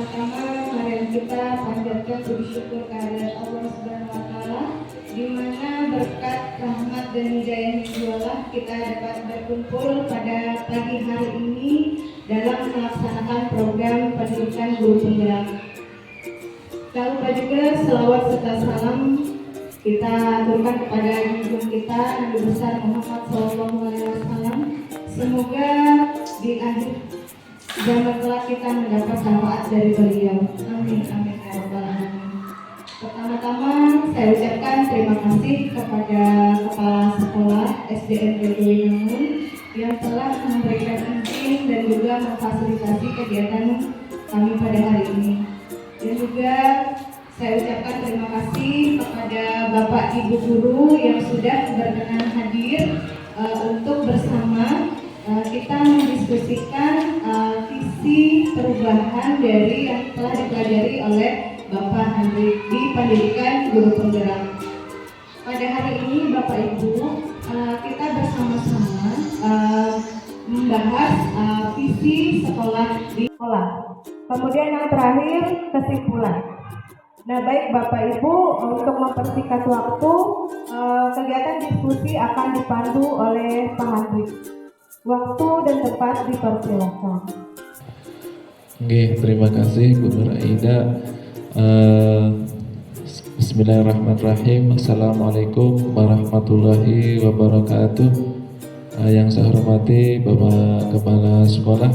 Pertama-tama mari kita panjatkan puji syukur kehadirat Allah Subhanahu wa taala, di mana berkat rahmat dan hidayah jualah kita dapat berkumpul pada pagi hari ini dalam melaksanakan program pendidikan guru penggerak. Tak lupa juga selawat serta salam kita aturkan kepada junjungan kita Nabi besar Muhammad SAW. Semoga di akhir zaman kelak kita mendapat syafaat dari beliau. Amin amin ya rabbal alamin. Pertama-tama saya ucapkan terima kasih kepada Kepala Sekolah SDN Bedoinangun yang telah memberikan izin dan juga memfasilitasi kegiatan kami pada hari ini. Dan juga saya ucapkan terima kasih kepada Bapak Ibu Guru yang sudah berkenan hadir untuk bersama kita mendiskusikan visi perubahan dari yang telah dipelajari oleh Bapak Hendrik di pendidikan guru penggerak. Pada hari ini Bapak Ibu kita bersama-sama membahas visi sekolah di sekolah. Kemudian yang terakhir kesimpulan. Nah baik Bapak Ibu, untuk mempersingkat waktu kegiatan diskusi akan dipandu oleh Pak Hendrik. Waktu dan tempat dipersilakan. Oke, terima kasih Bu Nur Aida. Bismillahirrahmanirrahim. Assalamualaikum warahmatullahi wabarakatuh. Yang saya hormati Bapak Kepala Sekolah,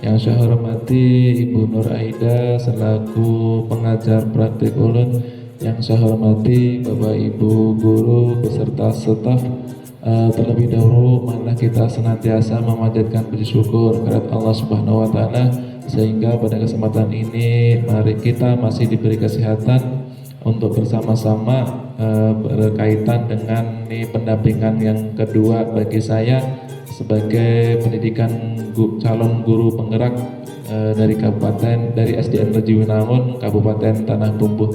yang saya hormati Ibu Nur Aida selaku pengajar praktik ulun, yang saya hormati Bapak Ibu guru beserta staf. Terlebih dahulu marilah kita senantiasa memanjatkan puji syukur kepada Allah Subhanahu wa taala, sehingga pada kesempatan ini mari kita masih diberi kesehatan untuk bersama-sama berkaitan dengan pendampingan yang kedua bagi saya sebagai pendidikan calon guru penggerak dari SDN Rejiwinangun Kabupaten Tanah Tumbuh.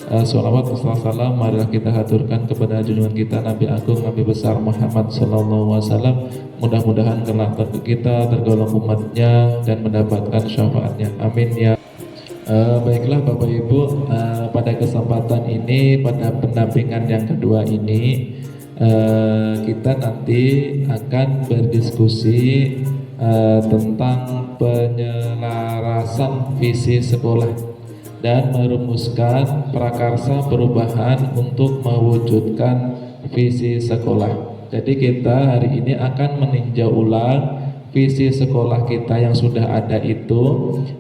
Sholawat wassalam marilah kita haturkan kepada junjungan kita Nabi Agung Nabi besar Muhammad SAW. Mudah-mudahan kelak kita tergolong umatnya dan mendapatkan syafaatnya. Amin ya. Baiklah Bapak Ibu, pada kesempatan ini, pada pendampingan yang kedua ini, kita nanti akan berdiskusi tentang penyelarasan visi sekolah dan merumuskan prakarsa perubahan untuk mewujudkan visi sekolah. Jadi kita hari ini akan meninjau ulang visi sekolah kita yang sudah ada itu,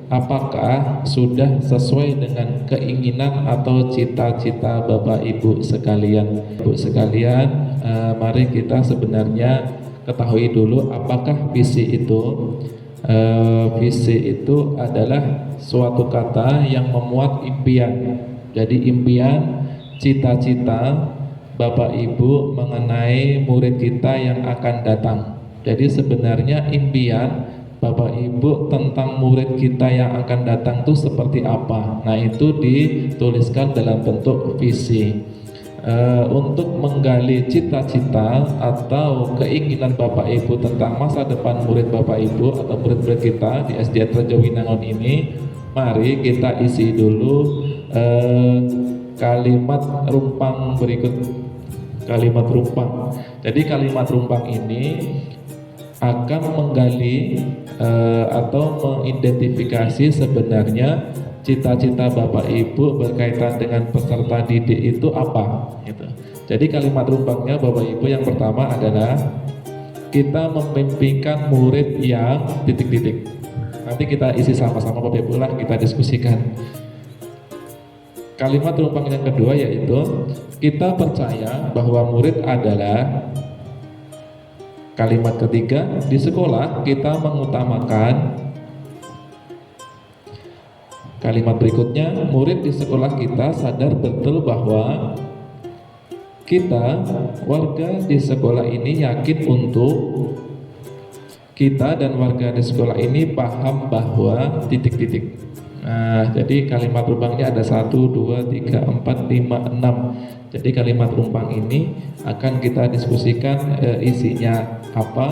apakah sudah sesuai dengan keinginan atau cita-cita Bapak Ibu sekalian. Ibu sekalian, mari kita sebenarnya ketahui dulu apakah visi itu. Visi itu adalah suatu kata yang memuat impian. Jadi impian, cita-cita Bapak Ibu mengenai murid kita yang akan datang. Jadi sebenarnya impian Bapak Ibu tentang murid kita yang akan datang itu seperti apa. Nah itu dituliskan dalam bentuk visi. Untuk menggali cita-cita atau keinginan Bapak Ibu tentang masa depan murid Bapak Ibu atau murid-murid kita di SDN Rejiwinangun ini, mari kita isi dulu kalimat rumpang berikut. Kalimat rumpang. Jadi kalimat rumpang ini akan menggali atau mengidentifikasi sebenarnya cita-cita Bapak Ibu berkaitan dengan peserta didik itu apa gitu. Jadi kalimat rumpangnya Bapak Ibu yang pertama adalah kita memimpikan murid yang titik-titik. Nanti kita isi sama-sama Bapak Ibu lah, kita diskusikan. Kalimat rumpang yang kedua yaitu kita percaya bahwa murid adalah. Kalimat ketiga, di sekolah kita mengutamakan. Kalimat berikutnya, murid di sekolah kita sadar betul bahwa kita, warga di sekolah ini yakin untuk kita dan warga di sekolah ini paham bahwa titik-titik. Nah, jadi kalimat rumpangnya ada 1, 2, 3, 4, 5, 6. Jadi kalimat rumpang ini akan kita diskusikan isinya apa,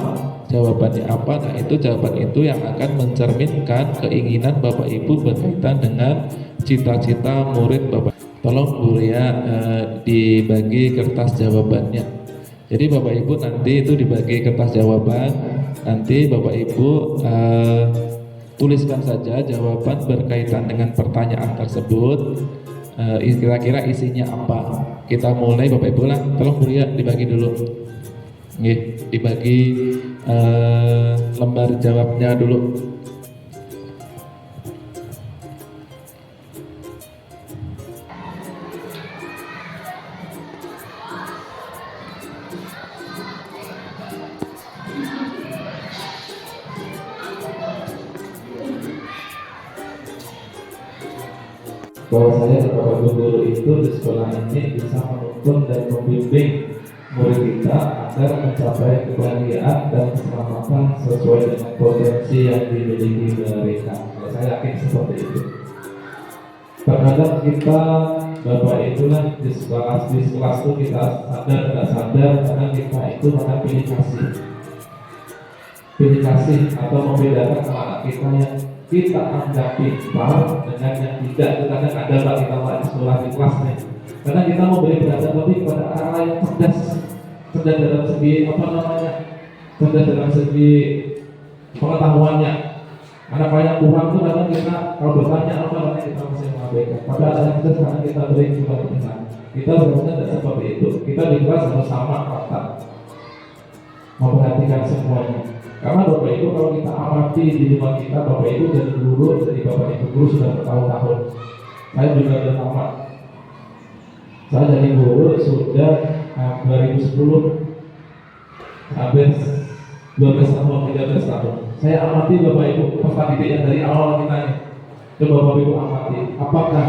jawabannya apa. Nah, itu jawaban itu yang akan mencerminkan keinginan Bapak Ibu berkaitan dengan cita-cita murid Bapak. Tolong Bu Ria dibagi kertas jawabannya. Jadi Bapak Ibu nanti itu dibagi kertas jawaban, nanti Bapak Ibu tuliskan saja jawaban berkaitan dengan pertanyaan tersebut. Kira-kira isinya apa. Kita mulai Bapak Ibu lah. Tolong Bu Ria dibagi dulu. Dibagi lembar jawabnya dulu. Bahwasanya sebagai guru itu di sekolah ini bisa menuntun dan membimbing murid kita agar mencapai kebahagiaan dan keselamatan sesuai dengan potensi yang dimiliki mereka. Saya yakin seperti itu. Terkadang kita Bapak itulah di kelas itu kita sadar tidak sadar karena kita itu pada pilih kasih atau membedakan anak kita yang kita anggap pintar dengan yang tidak. Kadang ada Pak kita di sekolah di kelasnya. Karena kita mau beri perhatian lebih kepada anak yang cerdas dalam segi cerdas dalam segi pengetahuannya. Anak yang kurang itu kadang kita kalau bertanya kadang kita masih mengabaikan. Padahal ada yang cerdas karena kita beri perhatian. Kita sebenarnya tidak seperti itu. Kita di kelas harus sama rata, memperhatikan semuanya. Karena Bapak Ibu kalau kita amati di rumah kita, Bapak Ibu jadi Bapak Ibu guru sudah bertahun-tahun. Saya juga sudah tamat. Saya jadi guru sudah 2010, hampir 12 tahun, 13 tahun. Saya amati Bapak Ibu peserta didiknya dari awal kita nih. Coba Bapak Ibu amati, apakah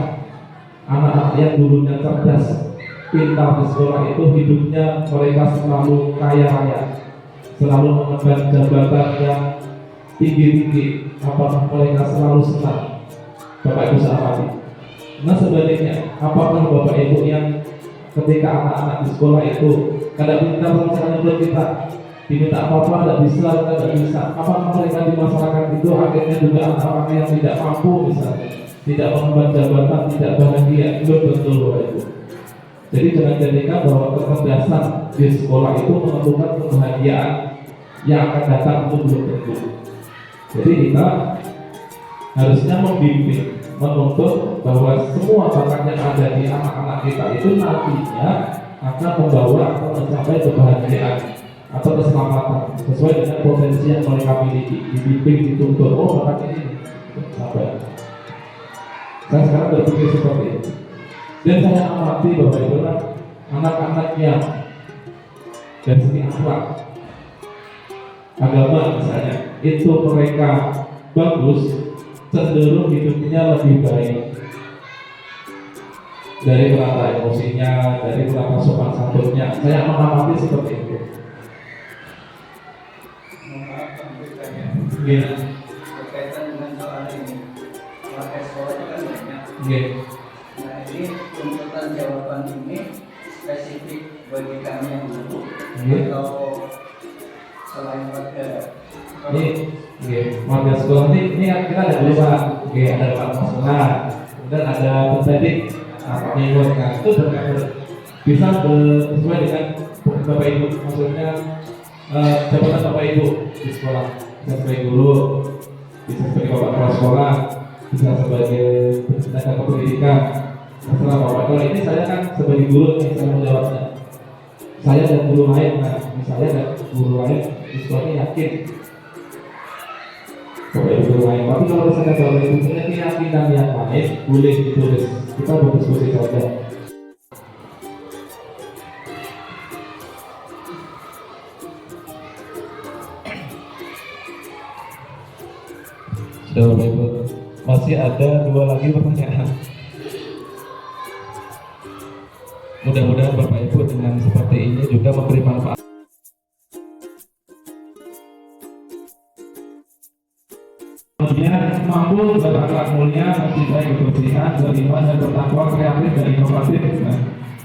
anak-anak yang dulunya cerdas, pintar di sekolah itu hidupnya mereka selalu kaya raya, selalu mengemban jabatan yang tinggi-tinggi, apakah mereka selalu senang? Bapak Ibu sahabat. Nah sebaliknya, apakah Bapak Ibu yang ketika anak-anak di sekolah itu kadang kita misalnya buat kita diminta apa-apa tidak bisa, apakah mereka di masyarakat itu akhirnya juga anak-anak yang tidak mampu misalnya, tidak mengemban jabatan, tidak bahagia? Belum betul Bapak Ibu. Jadi jangan jadikan bahwa kecerdasan di sekolah itu menentukan kebahagiaan yang akan datang, itu belum tentu. Jadi kita harusnya membimbing, menuntut bahwa semua bakat yang ada di anak-anak kita itu nantinya akan membawa atau mencapai kebahagiaan atau keselamatan sesuai dengan potensi yang mereka miliki. Dibimbing, dituntut, oh bakat ini sampai. Saya sekarang berpikir seperti itu. Dan saya amati Bapak Ibu anak-anak yang dari segi akhlak, agama misalnya, itu mereka bagus, cenderung hidupnya lebih baik dari menata emosinya, dari menata sopan santunnya. Saya mengamati seperti itu. Berkaitan dengan soal ini, pakai sekolah itu kan banyak. Nah ini tuntutan jawaban ini spesifik bagi kami yang dulu atau selain warga? Warga sekolah ini kita ada dua, ada Pak Sekolah, kemudian ada pendidik, mengikut. Nah itu bisa sesuai dengan Bapak Ibu, maksudnya jabatan Bapak Ibu di sekolah. Bisa sebagai guru, bisa sebagai bapak kepala sekolah, bisa sebagai tenaga kependidikan. Masalah Bapak, kalau ini saya kan sebagai guru yang saya menjawabnya. Saya dan guru lain, misalnya dan guru lain di sekolah ini yakin Bapak Ibu guru lain. Tapi kalau saya Bapak Ibu punya keyakinan yang lain, boleh ditulis. Kita berdiskusi saja. Bapak Ibu, masih ada dua lagi pertanyaan. Mudah-mudahan Bapak Ibu dengan seperti ini juga memberi manfaat. Kemudian mampu berakhlak mulia, mencintai kebersihan, beriman dan bertakwa, kreatif dan inovatif. Nah,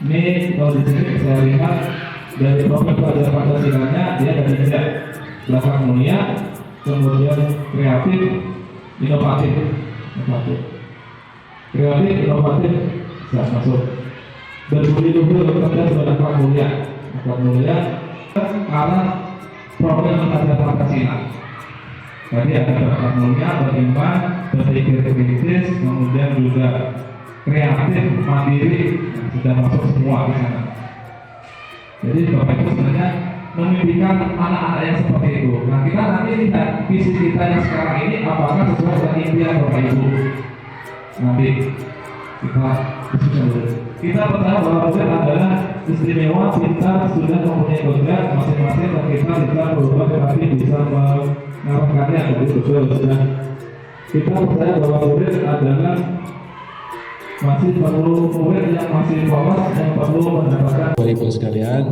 ini kalau di sini saya lihat Dari profil pelajar Pancasilanya dia dari tiga, belakang mulia, kemudian kreatif, inovatif, kreatif, inovatif, bisa masuk. Berbudi luhur, cerdas, belakang mulia, karena profil pelajar Pancasila. Tadi ada belakang mulia, beriman, berpikir kritis, kemudian juga kreatif, mandiri, sudah masuk semua di sana. Jadi Bapak Ibu sebenarnya memimpikan anak-anak yang seperti itu. Nah, kita nanti lihat visi kita yang sekarang ini apakah sesuai dengan impian Bapak Ibu. Nanti kita percaya bahwa Bapak adalah istimewa, pintar, sudah mempunyai kodrat masing-masing, dan kita bisa berubah tetapi bisa mengarahkannya dari betul. Kita percaya bahwa murid adalah masih perlu murid yang masih polos yang perlu mendapatkan. Bapak Ibu sekalian,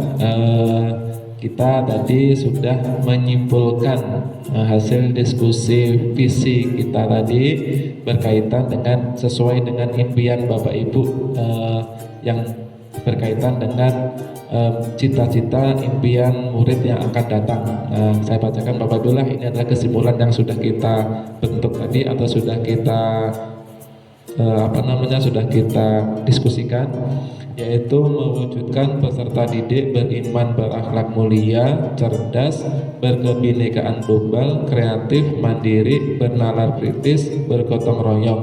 kita tadi sudah menyimpulkan hasil diskusi visi kita tadi berkaitan dengan sesuai dengan impian Bapak Ibu yang berkaitan dengan cita-cita impian murid yang akan datang. Saya bacakan Bapak Ibu lah, ini adalah kesimpulan yang sudah kita bentuk tadi atau sudah kita sudah kita diskusikan, yaitu mewujudkan peserta didik beriman, berakhlak mulia, cerdas, berkebinekaan global, kreatif, mandiri, bernalar kritis, bergotong royong.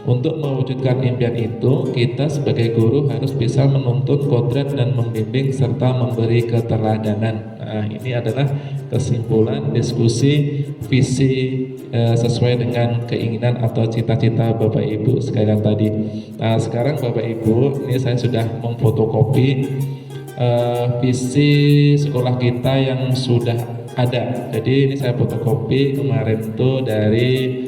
Untuk mewujudkan impian itu, kita sebagai guru harus bisa menuntun, kodrat, dan membimbing serta memberi keteladanan. Nah, ini adalah kesimpulan diskusi visi sesuai dengan keinginan atau cita-cita Bapak Ibu sekalian tadi. Nah, sekarang Bapak Ibu, ini saya sudah memfotokopi visi sekolah kita yang sudah ada. Jadi ini saya fotokopi kemarin tuh dari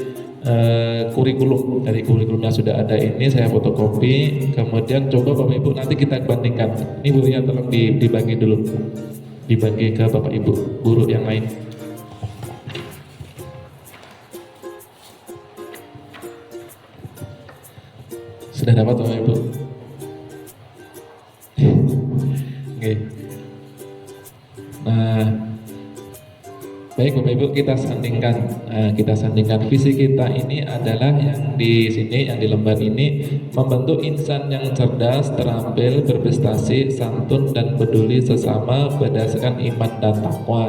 kurikulum, dari kurikulumnya sudah ada, ini saya fotokopi, kemudian coba Bapak Ibu nanti kita bandingkan. Ini Bu Ria tolong dibagi dulu, dibagi ke Bapak Ibu guru yang lain. Sudah dapat Bapak Ibu? Oke. Nah, baik Bapak Ibu, kita sandingkan visi kita ini adalah yang di sini, yang di lembar ini, membentuk insan yang cerdas, terampil, berprestasi, santun, dan peduli sesama berdasarkan iman dan takwa.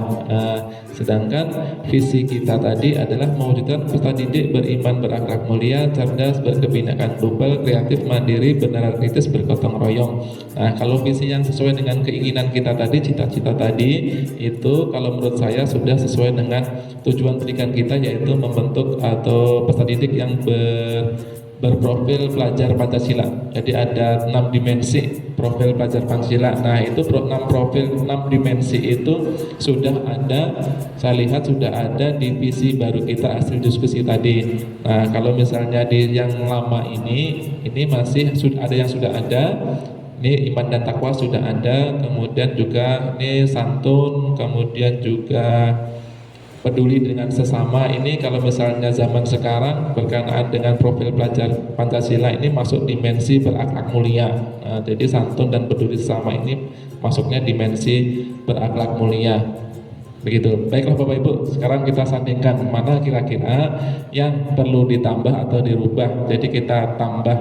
Sedangkan visi kita tadi adalah mewujudkan peserta didik beriman, berakhlak mulia, cerdas, berkebinekaan global, kreatif, mandiri, bernalar kritis, bergotong royong. Nah, kalau visi yang sesuai dengan keinginan kita tadi, cita-cita tadi, itu kalau menurut saya sudah sesuai dengan tujuan pendidikan kita, yaitu membentuk atau peserta didik yang berprofil pelajar Pancasila. Jadi ada 6 dimensi profil pelajar Pancasila. Nah, itu 6 dimensi itu sudah ada, saya lihat sudah ada di visi baru kita hasil diskusi tadi. Nah, kalau misalnya di yang lama ini masih ada yang sudah ada. Ini iman dan takwa sudah ada, kemudian juga ini santun, kemudian juga peduli dengan sesama. Ini kalau misalnya zaman sekarang berkenaan dengan profil pelajar Pancasila ini masuk dimensi berakhlak mulia. Nah, jadi santun dan peduli sesama ini masuknya dimensi berakhlak mulia. Begitu. Baiklah Bapak Ibu, sekarang kita sandingkan mana kira-kira yang perlu ditambah atau dirubah. Jadi kita tambah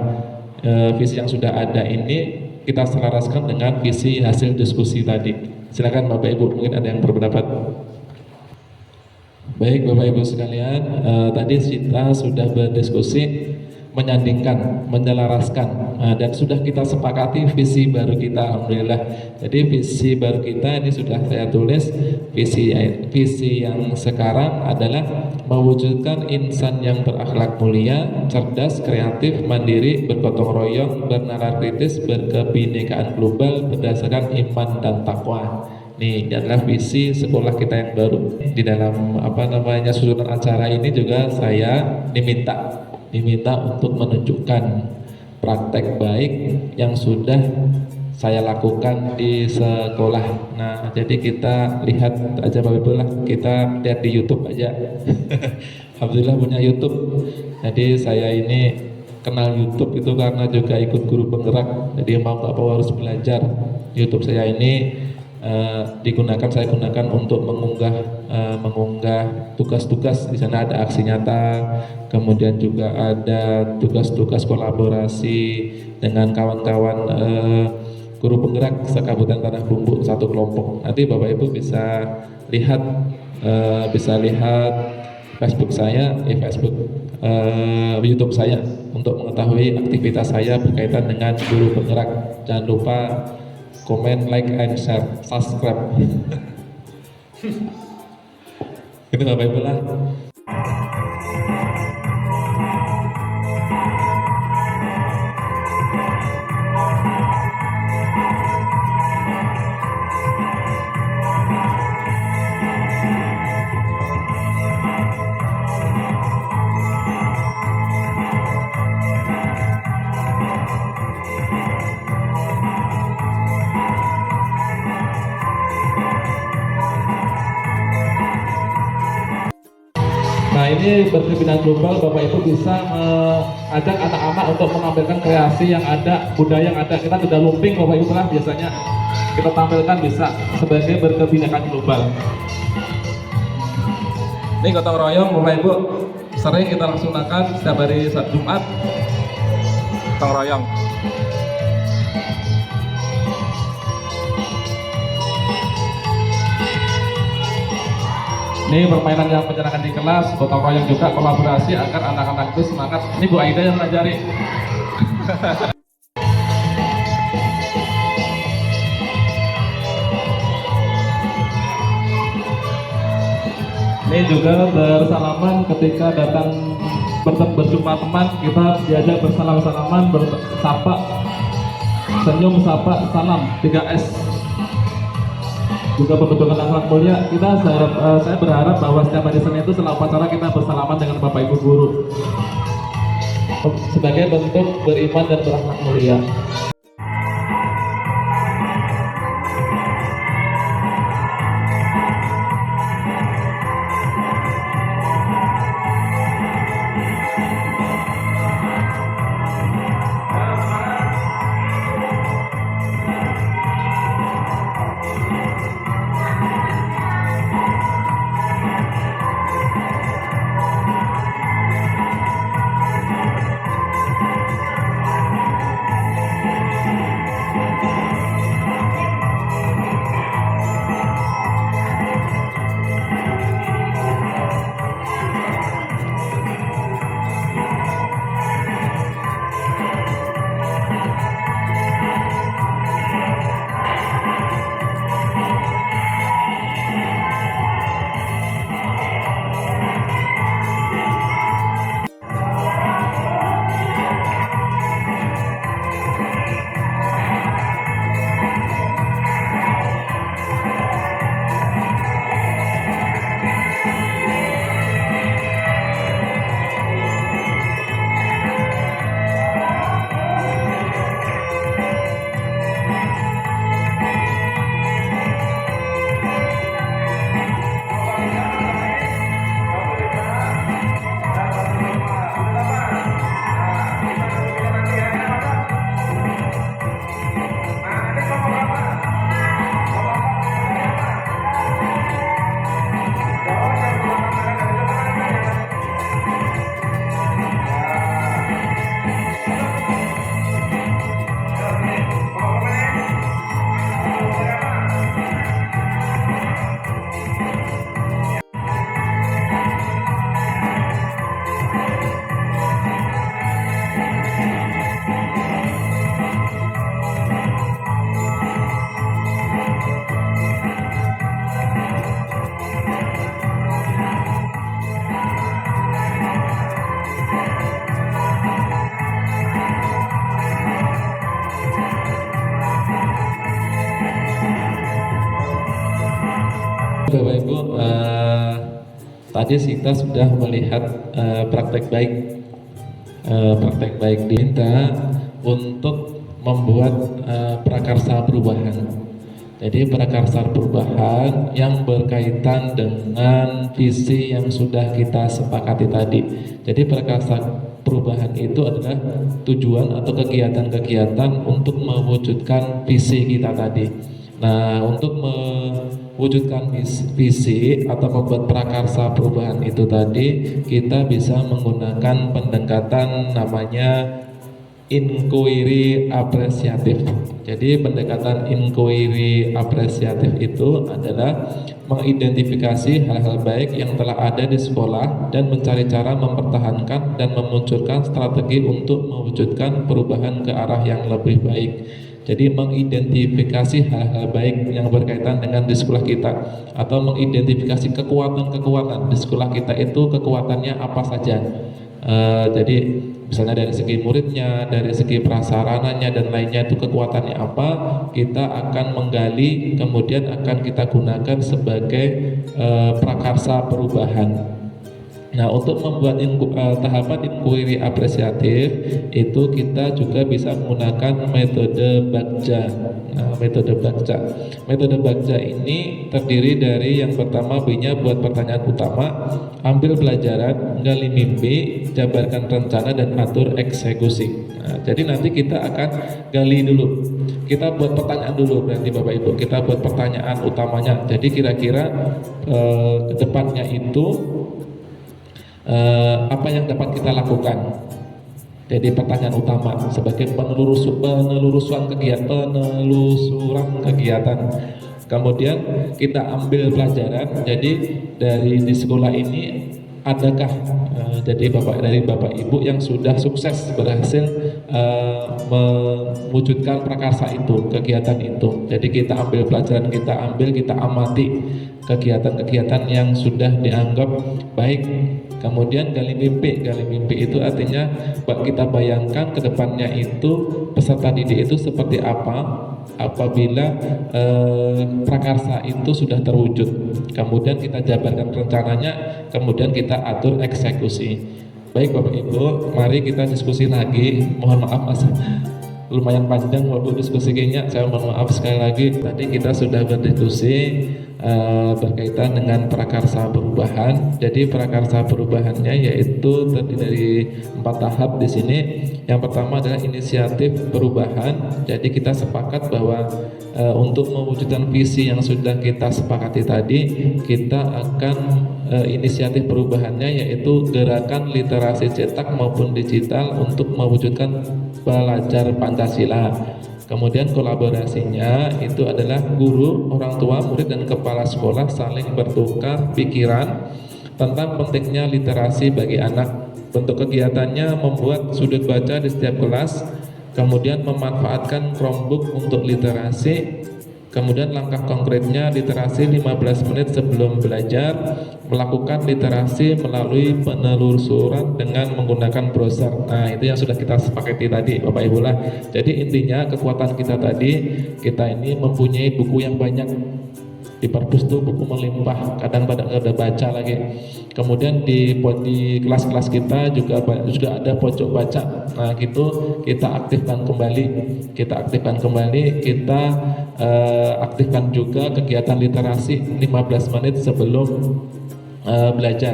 visi yang sudah ada ini, kita selaraskan dengan visi hasil diskusi tadi. Silakan Bapak Ibu, mungkin ada yang berpendapat. Baik Bapak Ibu sekalian, tadi kita sudah berdiskusi, menyandingkan, menyelaraskan, dan sudah kita sepakati visi baru kita, alhamdulillah. Jadi visi baru kita ini sudah saya tulis, visi yang sekarang adalah mewujudkan insan yang berakhlak mulia, cerdas, kreatif, mandiri, bergotong royong, bernalar kritis, berkebinekaan global berdasarkan iman dan takwa. Ini adalah visi sekolah kita yang baru. Di dalam susunan acara ini juga saya diminta untuk menunjukkan praktek baik yang sudah saya lakukan di sekolah. Nah, jadi kita lihat aja Bapak Ibu lah, kita lihat di YouTube aja. Alhamdulillah punya YouTube. Jadi saya ini kenal YouTube itu karena juga ikut guru penggerak. Jadi mau nggak mau harus belajar. YouTube saya ini saya gunakan untuk mengunggah tugas-tugas. Di sana ada aksi nyata, kemudian juga ada tugas-tugas kolaborasi dengan kawan-kawan guru penggerak sekabupaten Tanah Bumbu satu kelompok. Nanti Bapak Ibu bisa lihat Facebook saya, YouTube saya untuk mengetahui aktivitas saya berkaitan dengan guru penggerak. Jangan lupa komen, like, and share, subscribe. Itu Bapak Ibu lah. Nah, ini berkebinaan global, Bapak Ibu bisa mengajak anak-anak untuk menampilkan kreasi yang ada, budaya yang ada. Kita tidak lumping Bapak Ibu lah, biasanya kita tampilkan bisa sebagai berkebinaan global. Ini gotong royong Bapak Ibu sering kita laksanakan setiap hari Sabtu Jumat, gotong royong. Ini permainan yang menyenangkan di kelas, gotong royong juga, kolaborasi agar anak-anak itu semangat. Ini Bu Aida yang mengajari. Ini juga bersalaman ketika datang berjumpa teman, kita diajak bersalam-salaman, bersapa, senyum, sapa, salam, 3S. Juga pembentukan akhlak mulia. Saya berharap bahwa setiap hari Senin itu setelah upacara kita bersalaman dengan Bapak Ibu guru sebagai bentuk beriman dan berakhlak mulia. Bapak Ibu, tadi kita sudah melihat praktek baik diminta untuk membuat prakarsa perubahan. Jadi prakarsa perubahan yang berkaitan dengan visi yang sudah kita sepakati tadi. Jadi prakarsa perubahan itu adalah tujuan atau kegiatan-kegiatan untuk mewujudkan visi kita tadi. Nah, untuk mewujudkan visi atau membuat prakarsa perubahan itu tadi, kita bisa menggunakan pendekatan namanya inquiry apresiatif. Jadi pendekatan inquiry apresiatif itu adalah mengidentifikasi hal-hal baik yang telah ada di sekolah dan mencari cara mempertahankan dan memunculkan strategi untuk mewujudkan perubahan ke arah yang lebih baik. Jadi mengidentifikasi hal-hal baik yang berkaitan dengan di sekolah kita, atau mengidentifikasi kekuatan-kekuatan di sekolah kita itu kekuatannya apa saja. Jadi misalnya dari segi muridnya, dari segi prasarananya dan lainnya itu kekuatannya apa, kita akan menggali, kemudian akan kita gunakan sebagai prakarsa perubahan. Nah, untuk membuat tahapan inquiry apresiatif itu kita juga bisa menggunakan metode Bagja. Nah, metode Bagja ini terdiri dari yang pertama B-nya buat pertanyaan utama, ambil pelajaran, gali mimpi, jabarkan rencana dan atur eksekusi. Nah, jadi nanti kita akan gali dulu. Kita buat pertanyaan dulu berarti Bapak Ibu. Kita buat pertanyaan utamanya. Jadi kira-kira ke depannya itu apa yang dapat kita lakukan. Jadi pertanyaan utama sebagai penelusuran kegiatan. Kemudian kita ambil pelajaran. Jadi di sekolah ini adakah jadi Bapak Ibu yang sudah sukses berhasil mewujudkan prakarsa itu, kegiatan itu. Jadi kita ambil pelajaran, kita amati kegiatan-kegiatan yang sudah dianggap baik. Kemudian gali mimpi itu artinya kita bayangkan ke depannya itu peserta didik itu seperti apa apabila prakarsa itu sudah terwujud. Kemudian kita jabarkan rencananya, kemudian kita atur eksekusi. Baik Bapak Ibu, mari kita diskusi lagi. Mohon maaf Mas, lumayan panjang waktu diskusinya. Saya mohon maaf sekali lagi. Tadi kita sudah berdiskusi berkaitan dengan prakarsa perubahan. Jadi prakarsa perubahannya yaitu terdiri dari 4 tahap di sini. Yang pertama adalah inisiatif perubahan. Jadi kita sepakat bahwa untuk mewujudkan visi yang sudah kita sepakati tadi, kita akan inisiatif perubahannya yaitu gerakan literasi cetak maupun digital untuk mewujudkan belajar Pancasila. Kemudian kolaborasinya itu adalah guru, orang tua, murid dan kepala sekolah saling bertukar pikiran tentang pentingnya literasi bagi anak. Bentuk kegiatannya membuat sudut baca di setiap kelas, kemudian memanfaatkan Chromebook untuk literasi. Kemudian langkah konkretnya literasi 15 menit sebelum belajar, melakukan literasi melalui penelusuran dengan menggunakan browser. Nah, itu yang sudah kita sepakati tadi Bapak Ibu lah. Jadi intinya kekuatan kita tadi, kita ini mempunyai buku yang banyak. Di perpus tuh buku melimpah, kadang pada ada baca lagi. Kemudian di kelas-kelas kita juga ada pojok baca. Nah, gitu kita aktifkan kembali. Kita aktifkan juga kegiatan literasi 15 menit sebelum belajar.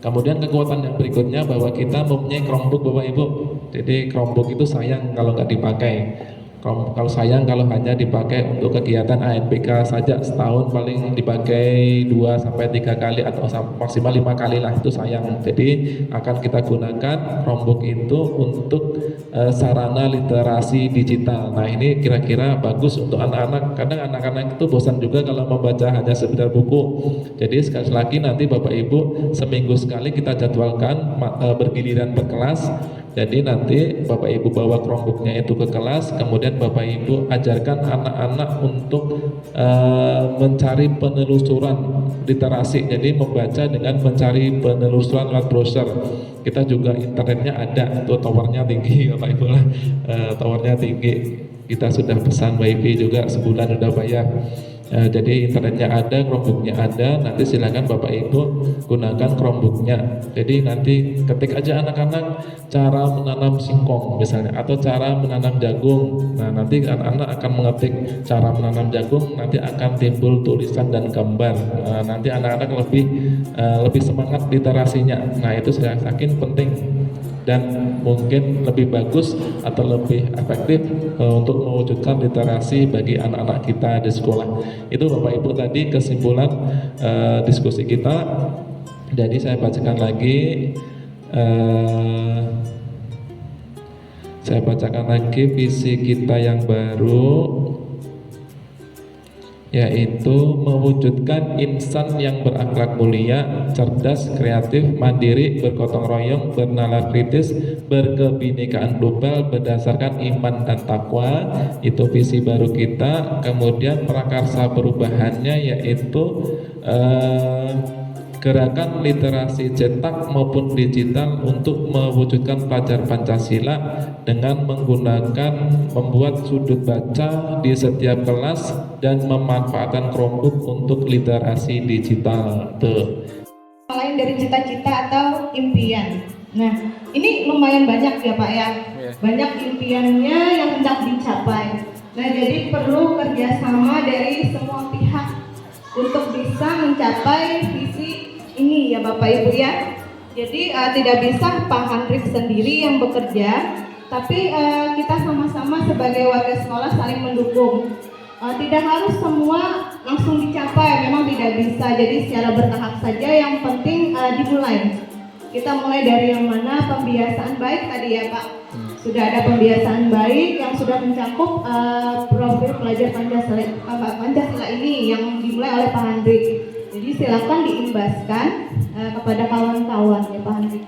Kemudian kekuatan yang berikutnya bahwa kita mempunyai Chromebook Bapak Ibu. Jadi Chromebook itu sayang kalau nggak dipakai. Kalau sayang kalau hanya dipakai untuk kegiatan ANPK saja, setahun paling dipakai 2-3 kali atau maksimal 5 kali lah, itu sayang. Jadi akan kita gunakan Chromebook itu untuk sarana literasi digital. Nah, ini kira-kira bagus untuk anak-anak. Kadang anak-anak itu bosan juga kalau membaca hanya sekedar buku. Jadi sekali lagi nanti Bapak Ibu seminggu sekali kita jadwalkan bergiliran per kelas. Jadi nanti Bapak Ibu bawa Chromebooknya itu ke kelas, kemudian Bapak Ibu ajarkan anak-anak untuk mencari penelusuran literasi. Jadi membaca dengan mencari penelusuran lewat browser. Kita juga internetnya ada, itu towernya tinggi Bapak Ibu lah, towernya tinggi. Kita sudah pesan WiFi juga, sebulan udah bayar. Jadi internetnya ada, Chromebooknya ada. Nanti silakan Bapak Ibu gunakan Chromebooknya. Jadi nanti ketik aja anak-anak cara menanam singkong misalnya, atau cara menanam jagung. Nah, nanti anak-anak akan mengetik cara menanam jagung, nanti akan timbul tulisan dan gambar. Nanti anak-anak lebih semangat literasinya. Nah, itu saya yakin penting. dan mungkin lebih bagus atau lebih efektif untuk mewujudkan literasi bagi anak-anak kita di sekolah. Itu Bapak Ibu tadi kesimpulan diskusi kita. Jadi saya bacakan lagi. Saya bacakan lagi visi kita yang baru, yaitu mewujudkan insan yang berakhlak mulia, cerdas, kreatif, mandiri, bergotong royong, bernalar kritis, berkebinekaan global berdasarkan iman dan takwa. Itu visi baru kita. Kemudian prakarsa perubahannya yaitu gerakan literasi cetak maupun digital untuk mewujudkan pelajar Pancasila dengan membuat sudut baca di setiap kelas dan memanfaatkan Chromebook untuk literasi digital. Lain dari cita-cita atau impian. Nah, ini lumayan banyak ya Pak ya. Banyak impiannya yang hendak dicapai. Nah, jadi perlu kerjasama dari semua pihak untuk bisa mencapai visi ini ya Bapak Ibu ya. Jadi tidak bisa Pak Hendrik sendiri yang bekerja, tapi kita sama-sama sebagai warga sekolah saling mendukung. Tidak harus semua langsung dicapai, memang tidak bisa. Jadi secara bertahap saja, yang penting dimulai. Kita mulai dari yang mana? Pembiasaan baik tadi ya Pak. Sudah ada pembiasaan baik yang sudah mencakup profil pelajar Pancasila ini yang dimulai oleh Pak Hendrik. Jadi silakan diimbaskan kepada kawan-kawan ya Pak Hendrik.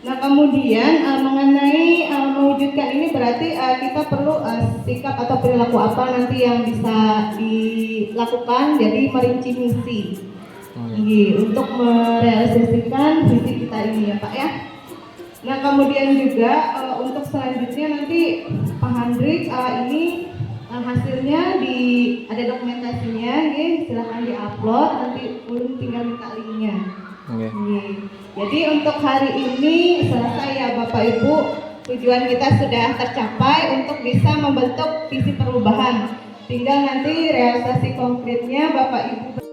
Nah kemudian mengenai mewujudkan ini berarti kita perlu sikap atau perilaku apa nanti yang bisa dilakukan. Jadi merinci misi untuk merealisasikan visi kita ini ya Pak ya. Nah kemudian juga untuk selanjutnya nanti Pak Hendrik ini hasilnya ada dokumentasinya, silahkan diupload, nanti ulun tinggal minta linknya. Jadi untuk hari ini selesai ya Bapak Ibu, tujuan kita sudah tercapai untuk bisa membentuk visi perubahan. Tinggal nanti realisasi konkretnya Bapak Ibu